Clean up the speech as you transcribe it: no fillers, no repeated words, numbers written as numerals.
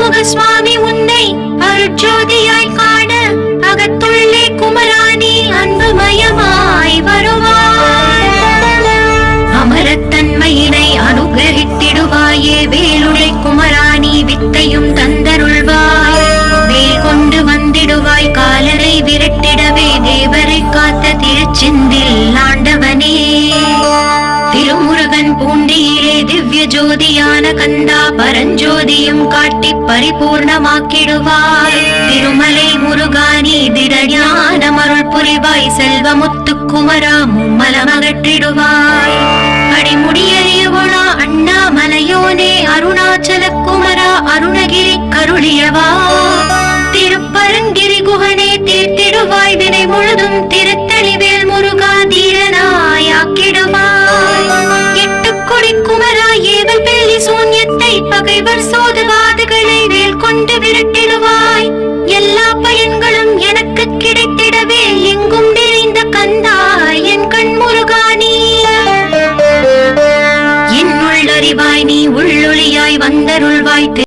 ஆறுமுக சுவாமி உன்னை அருட்ஜோதியாய் காண அகத்துள்ளே குமராணி அன்புமயமாய் வருவாய். அமரத்தன்மையினை அனுகிரகித்திடுவாயே வேலுடை குமராணி வித்தையும் தந்தருள்வாய். வேல் கொண்டு வந்திடுவாய் காலரை விரட்டிடவே தேவரை காத்த திருச்செந்தில் ஆண்டவனே. திருமுருகன் பூண்டியிலே திவ்ய ஜோதியான கந்தா பரஞ்சோதியும் காட்டி பரிபூர்ணமாக்கிடுவாய். திருமலை முருகானி திடஞான மருள் புரிவாய். செல்வமுத்து குமரா மும்மலமகற்றிடுவாய். அடிமுடியறியவளா அண்ணாமலையோனே அருணாச்சல குமரா அருணகிரி கருளியவா. திருப்பரங்கிரி குகனே தீர்த்திடுவாய் வினை முழுதும். திருத்தணிவேல் முருகா தீரனாயாக்கிடுவாய். எட்டுக்குடி குமரா ஏவல் பெல்லி சூன்யத்தை பகைவர் சோதவாதுகளை வேல் கொண்டு விரட்டிடுவாய். எல்லா பயன்களும் எனக்கு கிடைத்திடவே எங்கும் நிறைந்த கந்தா என் கண் முருகானி. என் உள்ளறிவாய் நீ உள்ளொளியாய் வந்தருள்வாய்.